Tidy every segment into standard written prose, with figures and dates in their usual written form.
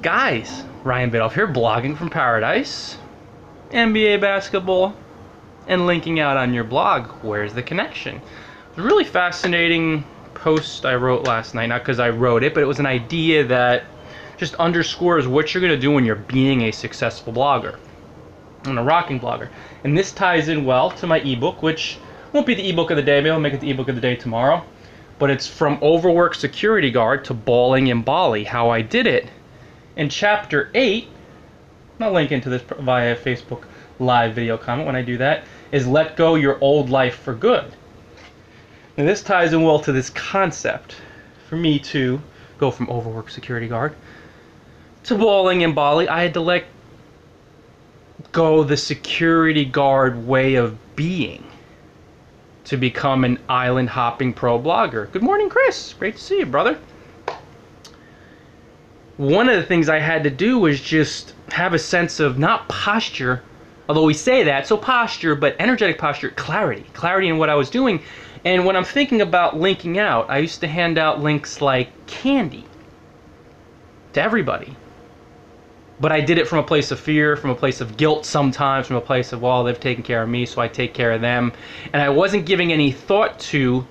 Guys, Ryan Biddulph here, blogging from paradise, NBA basketball, and linking out on your blog. Where's the connection? It's a really fascinating post I wrote last night, not because I wrote it, but it was an idea that just underscores what you're going to do when you're being a successful blogger and a rocking blogger. And this ties in well to my ebook, which won't be the ebook of the day. Maybe I'll make it the ebook of the day tomorrow. But it's From Overworked Security Guard to Balling in Bali, How I Did It. In Chapter 8, I'll link into this via Facebook live video comment when I do that, is Let Go Your Old Life for Good. Now this ties in well to this concept. For me to go from overworked security guard to balling in Bali, I had to let go the security guard way of being to become an island hopping pro blogger. Good morning, Chris. Great to see you, brother. One of the things I had to do was just have a sense of not posture, although we say that, so posture, but energetic posture, clarity in what I was doing. And when I'm thinking about linking out, I used to hand out links like candy to everybody. But I did it from a place of fear, from a place of guilt sometimes, from a place of, well, they've taken care of me, so I take care of them. And I wasn't giving any thought to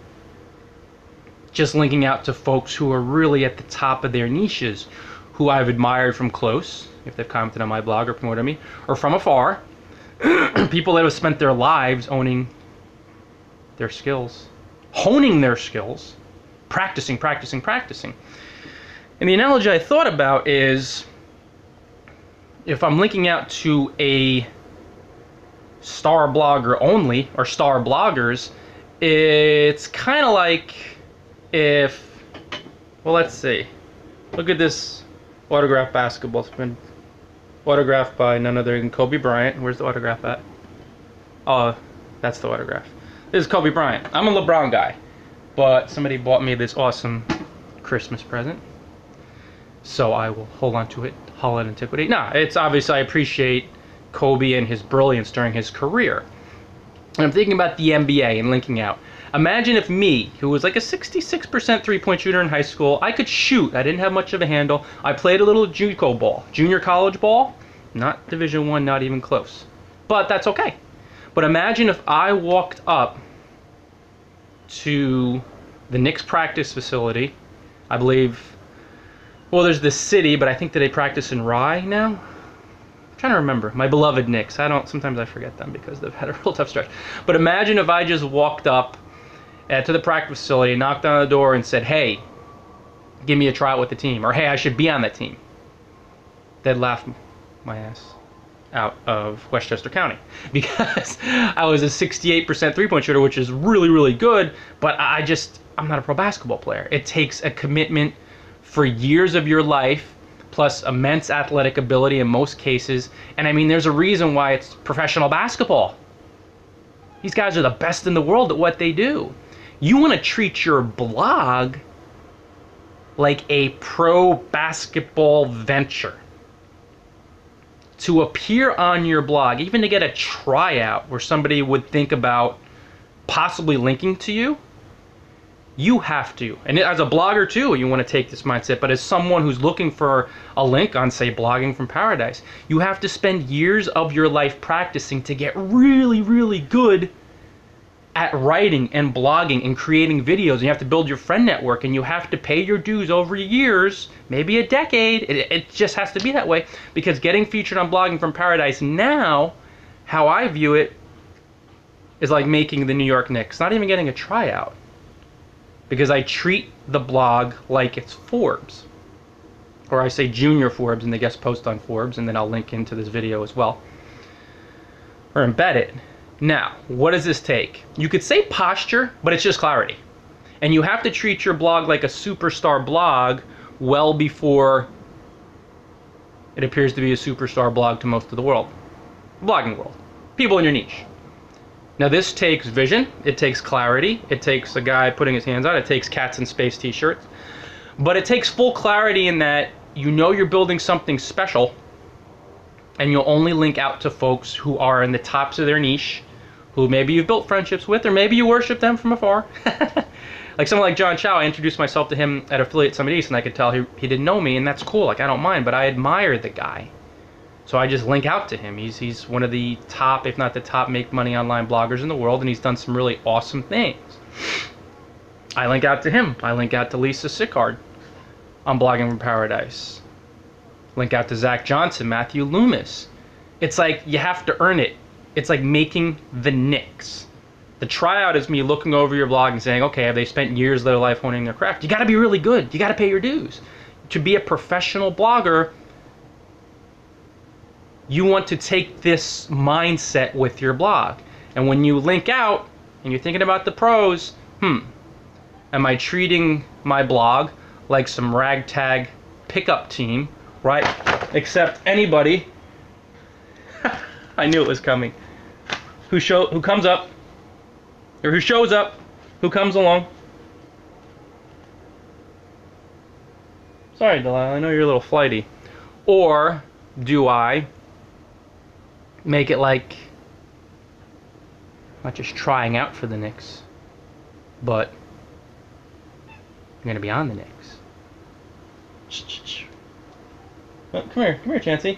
just linking out to folks who are really at the top of their niches, who I've admired from close, if they've commented on my blog or promoted me, or from afar, people that have spent their lives owning their skills, honing their skills, practicing. And the analogy I thought about is, if I'm linking out to a star blogger only, or star bloggers, it's kind of like if, well, let's see. Look at this autographed basketball. It's been autographed by none other than Kobe Bryant. Where's the autograph at? Oh, that's the autograph. This is Kobe Bryant. I'm a LeBron guy, but somebody bought me this awesome Christmas present, so I will hold on to it, haul it antiquity. No, it's obvious I appreciate Kobe and his brilliance during his career. And I'm thinking about the NBA and linking out. Imagine if me, who was like a 66% three-point shooter in high school, I could shoot. I didn't have much of a handle. I played a little JUCO ball, junior college ball, not Division I, not even close. But that's okay. But imagine if I walked up to the Knicks practice facility. I believe, well, there's the city, but I think that they practice in Rye now. I'm trying to remember. My beloved Knicks. Sometimes I forget them because they've had a real tough stretch. But imagine if I just walked up to the practice facility, knocked on the door and said, hey, give me a tryout with the team, or hey, I should be on that team. They'd laugh my ass out of Westchester County because I was a 68% three-point shooter, which is really, really good, but I'm not a pro basketball player. It takes a commitment for years of your life, plus immense athletic ability in most cases. And I mean, there's a reason why it's professional basketball. These guys are the best in the world at what they do. You want to treat your blog like a pro basketball venture. To appear on your blog, even to get a tryout where somebody would think about possibly linking to you, you have to. And as a blogger too, you want to take this mindset, but as someone who's looking for a link on, say, Blogging from Paradise, you have to spend years of your life practicing to get really, really good at writing and blogging and creating videos. And you have to build your friend network, and you have to pay your dues over years, maybe a decade. It just has to be that way, because getting featured on Blogging from Paradise now, how I view it, is like making the New York Knicks, not even getting a tryout, because I treat the blog like it's Forbes, or I say Junior Forbes in the guest post on Forbes, and then I'll link into this video as well, or embed it. Now, what does this take? You could say posture, but it's just clarity. And you have to treat your blog like a superstar blog well before it appears to be a superstar blog to most of the world. Blogging world. People in your niche. Now this takes vision, it takes clarity, it takes a guy putting his hands on it, takes cats in space t-shirts. But it takes full clarity in that you know you're building something special, and you'll only link out to folks who are in the tops of their niche, who maybe you've built friendships with, or maybe you worship them from afar. Like someone like John Chow, I introduced myself to him at Affiliate Summit East, and I could tell he didn't know me, and that's cool. Like, I don't mind, but I admire the guy. So I just link out to him. He's one of the top, if not the top, make money online bloggers in the world, and he's done some really awesome things. I link out to him. I link out to Lisa Sickard on Blogging from Paradise. Link out to Zach Johnson, Matthew Loomis. It's like you have to earn it. It's like making the Knicks. The tryout is me looking over your blog and saying, okay, have they spent years of their life honing their craft? You got to be really good. You got to pay your dues. To be a professional blogger, you want to take this mindset with your blog. And when you link out and you're thinking about the pros, am I treating my blog like some ragtag pickup team, right? Except anybody, I knew it was coming, who comes up, or who shows up, who comes along. Sorry, Delilah, I know you're a little flighty. Or do I make it like not just trying out for the Knicks, but I'm going to be on the Knicks. Oh, come here, Chancey.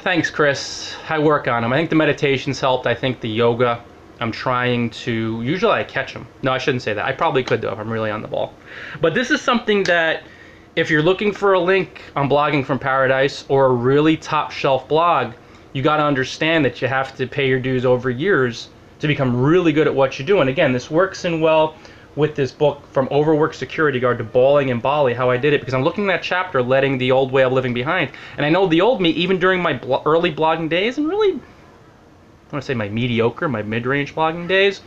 Thanks, Chris. I work on them. I think the meditations helped. I think the yoga, I'm trying to, usually I catch them. No, I shouldn't say that. I probably could though if I'm really on the ball. But this is something that if you're looking for a link on Blogging from Paradise or a really top shelf blog, you got to understand that you have to pay your dues over years to become really good at what you do. And again, this works in well with this book, From Overworked Security Guard to Balling in Bali, how I did it, because I'm looking at that chapter, letting the old way of living behind. And I know the old me, even during my early blogging days, and really, I want to say my mediocre, my mid-range blogging days,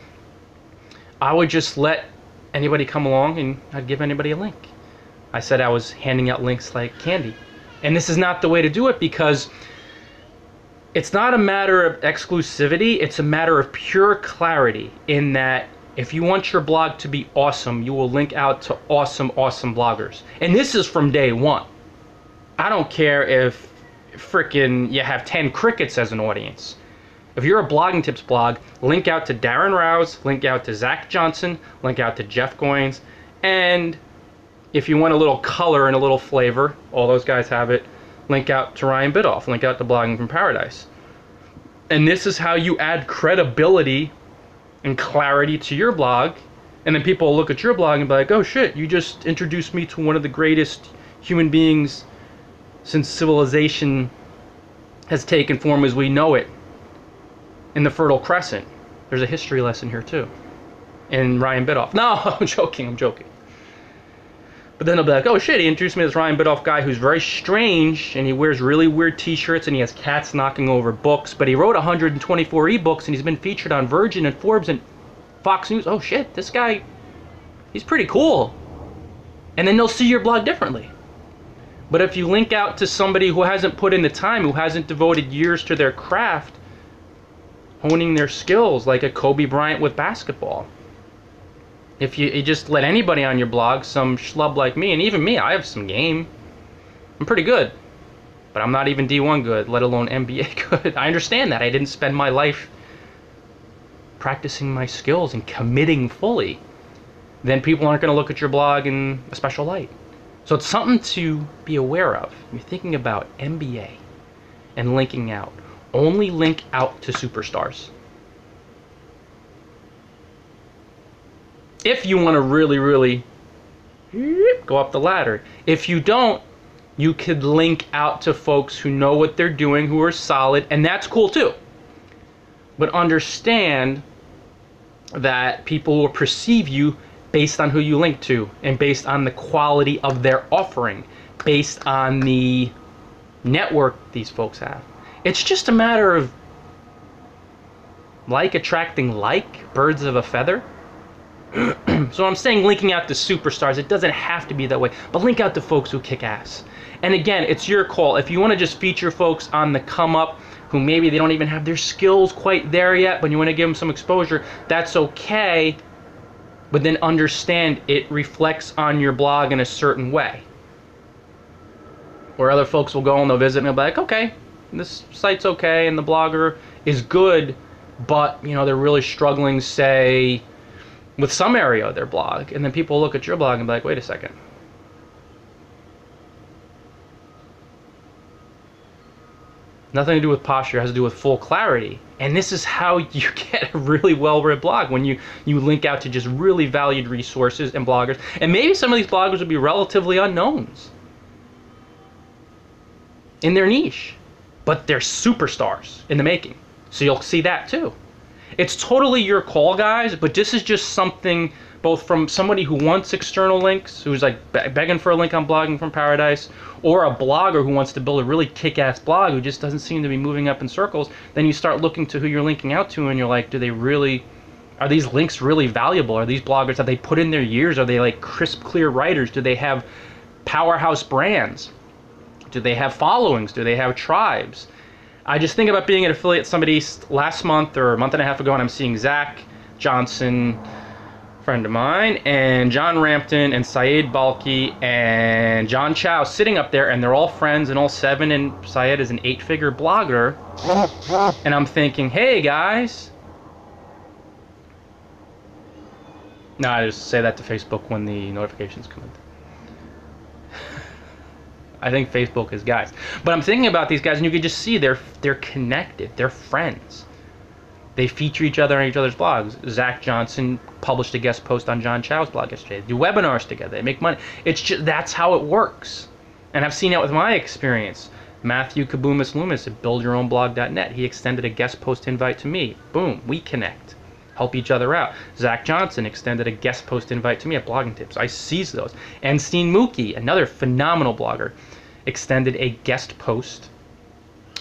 I would just let anybody come along and I'd give anybody a link. I said I was handing out links like candy. And this is not the way to do it, because it's not a matter of exclusivity, it's a matter of pure clarity, in that if you want your blog to be awesome, you will link out to awesome bloggers. And this is from day one. I don't care if frickin' you have 10 crickets as an audience. If you're a blogging tips blog, link out to Darren Rouse, link out to Zach Johnson, link out to Jeff Goins, and if you want a little color and a little flavor, all those guys have it, link out to Ryan Bidoff, link out to Blogging from Paradise. And this is how you add credibility and clarity to your blog, and then people will look at your blog and be like, oh shit, you just introduced me to one of the greatest human beings since civilization has taken form as we know it in the Fertile Crescent. There's a history lesson here too, in Ryan Bidoff. No, I'm joking. But then they'll be like, oh shit, he introduced me to this Ryan Bidoff guy who's very strange, and he wears really weird t-shirts, and he has cats knocking over books, but he wrote 124 ebooks, and he's been featured on Virgin and Forbes and Fox News. Oh shit, this guy, he's pretty cool. And then they'll see your blog differently. But if you link out to somebody who hasn't put in the time, who hasn't devoted years to their craft, honing their skills, like a Kobe Bryant with basketball, if you just let anybody on your blog, some schlub like me, and even me, I have some game. I'm pretty good. But I'm not even D1 good, let alone NBA good. I understand that. I didn't spend my life practicing my skills and committing fully. Then people aren't going to look at your blog in a special light. So it's something to be aware of. You're thinking about MBA and linking out. Only link out to superstars. If you want to really go up the ladder. If you don't, you could link out to folks who know what they're doing, who are solid, and that's cool too. But understand that people will perceive you based on who you link to, and based on the quality of their offering, based on the network these folks have. It's just a matter of like attracting like, birds of a feather. So I'm saying linking out to superstars, it doesn't have to be that way, but link out to folks who kick ass. And again, it's your call. If you want to just feature folks on the come up who maybe they don't even have their skills quite there yet, but you want to give them some exposure, that's okay. But then understand it reflects on your blog in a certain way. Where other folks will go and they'll visit and they'll be like, okay, this site's okay and the blogger is good, but you know, they're really struggling, say, with some area of their blog, and then people look at your blog and be like, wait a second. Nothing to do with posture, it has to do with full clarity. And this is how you get a really well-read blog, when you link out to just really valued resources and bloggers. And maybe some of these bloggers would be relatively unknowns in their niche, but they're superstars in the making. So you'll see that too. It's totally your call, guys, but this is just something both from somebody who wants external links, who's like begging for a link on Blogging from Paradise, or a blogger who wants to build a really kick-ass blog who just doesn't seem to be moving up in circles. Then you start looking to who you're linking out to, and you're like, are these links really valuable? Are these bloggers, have they put in their years? Are they like crisp, clear writers? Do they have powerhouse brands? Do they have followings? Do they have tribes? I just think about being an affiliate somebody last month or a month and a half ago, and I'm seeing Zach Johnson, friend of mine, and John Rampton and Syed Balki and John Chow sitting up there, and they're all friends and all 7, and Syed is an 8-figure blogger. And I'm thinking, hey guys. No, I just say that to Facebook when the notifications come in. I think Facebook is guys. But I'm thinking about these guys, and you can just see they're connected. They're friends. They feature each other on each other's blogs. Zach Johnson published a guest post on John Chow's blog yesterday. They do webinars together. They make money. It's just, that's how it works. And I've seen it with my experience. Matthew Kabumas Loomis at buildyourownblog.net. He extended a guest post invite to me. Boom, we connect. Help each other out. Zach Johnson extended a guest post invite to me at Blogging Tips. I seized those. And Steen Mookie, another phenomenal blogger, extended a guest post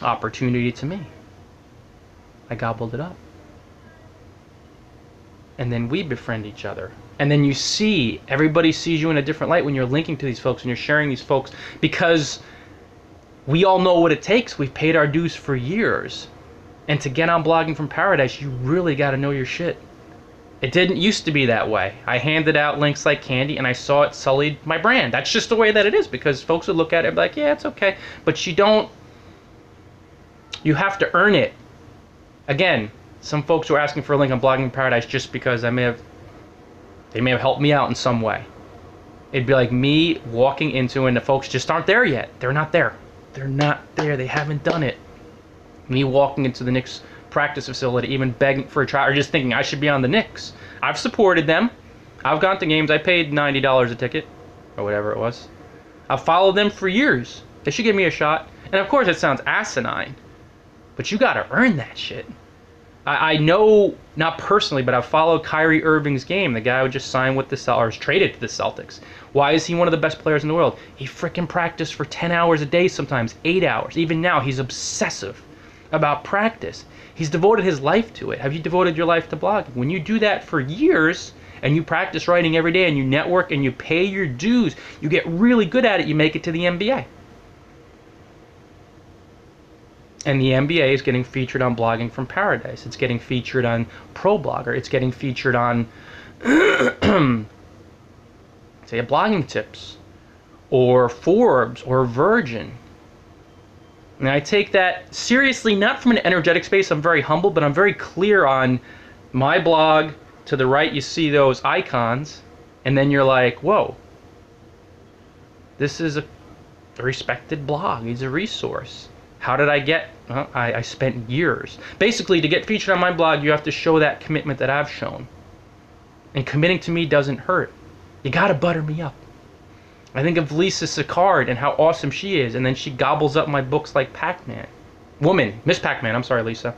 opportunity to me. I gobbled it up. And then we befriend each other. And then you see, everybody sees you in a different light when you're linking to these folks and you're sharing these folks, because we all know what it takes. We've paid our dues for years. And to get on Blogging from Paradise, you really got to know your shit. It didn't used to be that way. I handed out links like candy, and I saw it sullied my brand. That's just the way that it is, because folks would look at it and be like, yeah, it's okay. But you have to earn it. Again, some folks were asking for a link on Blogging Paradise just because they may have helped me out in some way. It'd be like me walking into, and the folks just aren't there yet. They're not there. They're not there. They haven't done it. Me walking into the Knicks practice facility, even begging for a try, or just thinking I should be on the Knicks. I've supported them. I've gone to games. I paid $90 a ticket, or whatever it was. I've followed them for years. They should give me a shot. And of course, it sounds asinine, but you got to earn that shit. I know, not personally, but I've followed Kyrie Irving's game. The guy who just signed with the Celtics, traded to the Celtics. Why is he one of the best players in the world? He freaking practiced for 10 hours a day, sometimes 8 hours. Even now, he's obsessive about practice. He's devoted his life to it. Have you devoted your life to blogging? When you do that for years, and you practice writing every day, and you network, and you pay your dues, you get really good at it, you make it to the NBA. And the NBA is getting featured on Blogging from Paradise. It's getting featured on ProBlogger. It's getting featured on, say, Blogging Tips, or Forbes, or Virgin. And I take that seriously, not from an energetic space. I'm very humble, but I'm very clear on my blog. To the right, you see those icons, and then you're like, whoa, this is a respected blog. He's a resource. How did I get? Well, I spent years. Basically, to get featured on my blog, you have to show that commitment that I've shown. And committing to me doesn't hurt. You gotta butter me up. I think of Lisa Sicard and how awesome she is, and then she gobbles up my books like Pac-Man. Miss Pac-Man, I'm sorry, Lisa.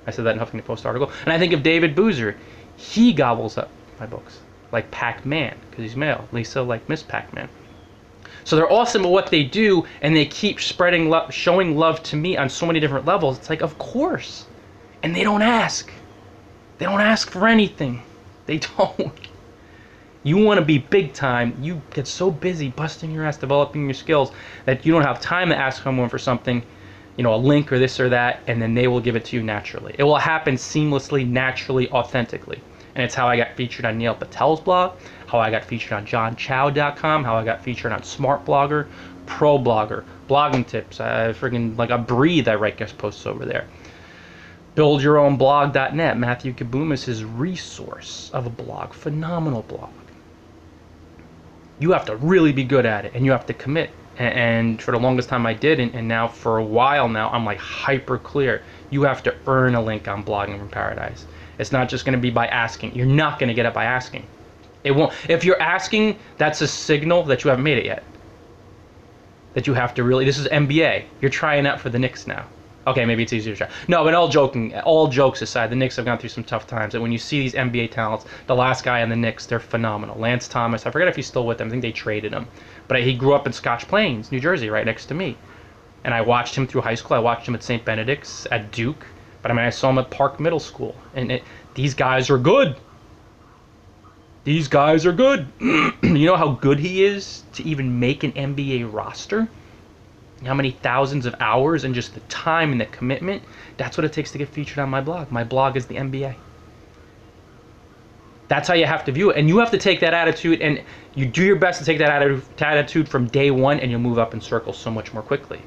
I said that in Huffington Post article. And I think of David Boozer. He gobbles up my books like Pac-Man, because he's male. Lisa like Miss Pac-Man. So they're awesome at what they do, and they keep spreading love, showing love to me on so many different levels. It's like, of course. And they don't ask. They don't ask for anything. They don't. You want to be big time, you get so busy busting your ass developing your skills that you don't have time to ask someone for something, a link or this or that, and then they will give it to you naturally. It will happen seamlessly, naturally, authentically. And it's how I got featured on Neil Patel's blog, how I got featured on johnchow.com, how I got featured on Smart Blogger, ProBlogger, Blogging Tips. I write guest posts over there. BuildYourOwnBlog.net. Matthew Kabumas' resource of a blog. Phenomenal blog. You have to really be good at it, and you have to commit. And for the longest time I did, and now for a while now, I'm like hyper clear. You have to earn a link on Blogging from Paradise. It's not just going to be by asking. You're not going to get it by asking. It won't. If you're asking, that's a signal that you haven't made it yet. That you have to really, this is NBA. You're trying out for the Knicks now. Okay, maybe it's easier to try. No, but all jokes aside, the Knicks have gone through some tough times. And when you see these NBA talents, the last guy on the Knicks, they're phenomenal. Lance Thomas, I forget if he's still with them. I think they traded him. But he grew up in Scotch Plains, New Jersey, right next to me. And I watched him through high school. I watched him at St. Benedict's, at Duke. But I mean, I saw him at Park Middle School. And these guys are good. These guys are good. You know how good he is to even make an NBA roster? How many thousands of hours and just the time and the commitment? That's what it takes to get featured on my blog. My blog is the NBA. That's how you have to view it. And you have to take that attitude, and you do your best to take that attitude from day one, and you'll move up in circles so much more quickly.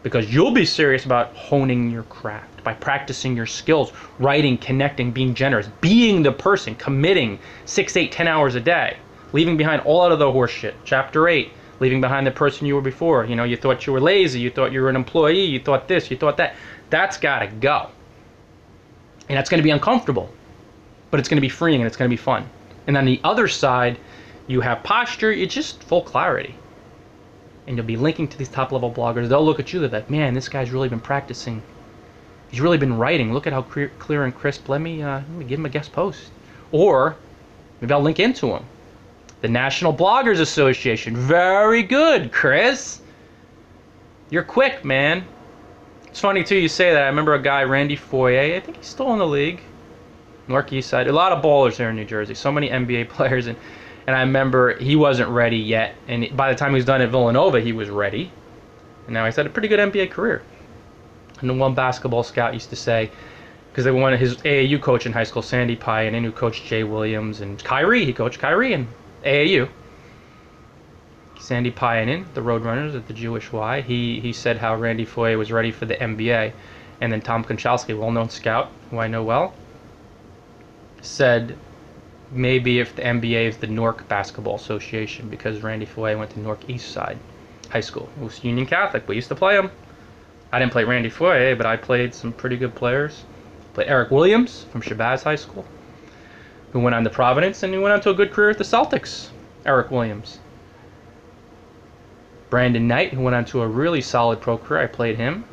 Because you'll be serious about honing your craft, by practicing your skills, writing, connecting, being generous, being the person, committing 6, 8, 10 hours a day, leaving behind all out of the horse shit. Chapter 8. Leaving behind the person you were before. You know, you thought you were lazy, you thought you were an employee, you thought this, you thought that. That's got to go. And that's going to be uncomfortable. But it's going to be freeing and it's going to be fun. And on the other side, you have posture, it's just full clarity. And you'll be linking to these top level bloggers. They'll look at you, they're like, man, this guy's really been practicing. He's really been writing. Look at how clear and crisp. Let me give him a guest post. Or maybe I'll link into him. The National Bloggers Association. Very good, Chris. You're quick, man. It's funny, too, you say that. I remember a guy, Randy Foye. I think he's still in the league. North East Side. A lot of ballers there in New Jersey. So many NBA players. And I remember he wasn't ready yet. And by the time he was done at Villanova, he was ready. And now he's had a pretty good NBA career. And the one basketball scout used to say, because they wanted his AAU coach in high school, Sandy Pyanin, who coached Jay Williams and Kyrie. He coached Kyrie and AAU. Sandy Pyanin, the Roadrunners at the Jewish Y, he said how Randy Foye was ready for the NBA. And then Tom Konchalski, well-known scout, who I know well, said maybe if the NBA is the Newark Basketball Association, because Randy Foye went to Newark East Side High School. It was Union Catholic. We used to play him. I didn't play Randy Foye, but I played some pretty good players. Played Eric Williams from Shabazz High School, who went on to Providence, and he went on to a good career at the Celtics. Eric Williams. Brandon Knight, who went on to a really solid pro career. I played him.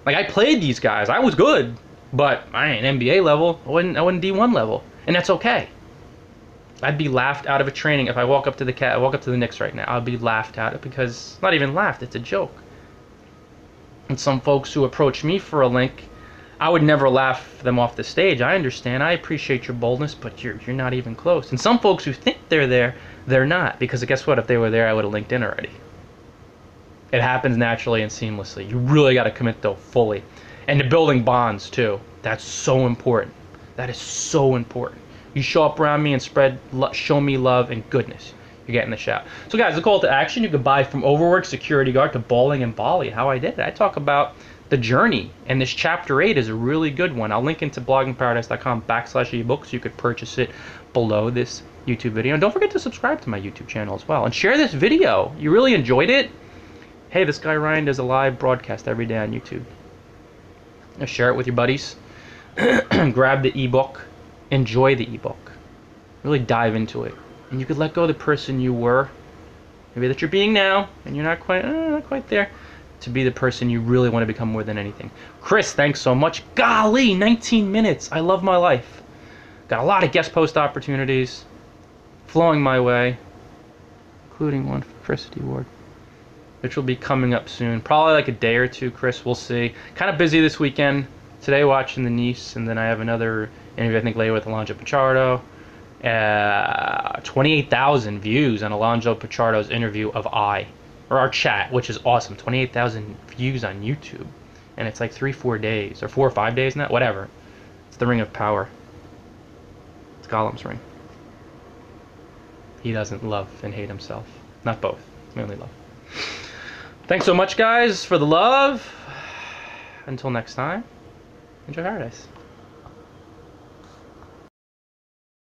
Like, I played these guys. I was good, but I ain't NBA level. I wasn't D1 level, and that's okay. I'd be laughed out of a training if I walk up to the Knicks right now. I'd be laughed at it, because not even laughed. It's a joke. And some folks who approach me for a link, I would never laugh them off the stage. I understand. I appreciate your boldness, but you're not even close. And some folks who think they're there, they're not. Because guess what? If they were there, I would have linked in already. It happens naturally and seamlessly. You really got to commit, though, fully. And to building bonds, too. That's so important. That is so important. You show up around me and show me love and goodness. You're getting the shout. So, guys, the call to action. You could buy from overwork security guard to bowling in Bali. How I did it. I talk about the journey, and this chapter 8 is a really good one. I'll link into bloggingparadise.com/ebooks. You could purchase it below this YouTube video. And don't forget to subscribe to my YouTube channel as well. And share this video. You really enjoyed it? Hey, this guy Ryan does a live broadcast every day on YouTube. Now share it with your buddies. Grab the ebook. Enjoy the ebook. Really dive into it. And you could let go of the person you were. Maybe that you're being now, and you're not quite there. To be the person you really want to become more than anything. Chris, thanks so much. Golly, 19 minutes. I love my life. Got a lot of guest post opportunities flowing my way, including one for Chris D. Ward, which will be coming up soon. Probably like a day or two, Chris. We'll see. Kind of busy this weekend. Today watching the Nice, and then I have another interview, I think, later with Alonzo Pichardo. 28,000 views on Alonzo Pichardo's interview of or our chat, which is awesome. 28,000 views on YouTube, and it's like 3-4 days, or 4 or 5 days now, whatever. It's the Ring of Power. It's Gollum's ring. He doesn't love and hate himself. Not both. Mainly love. Thanks so much, guys, for the love. Until next time, Enjoy Paradise.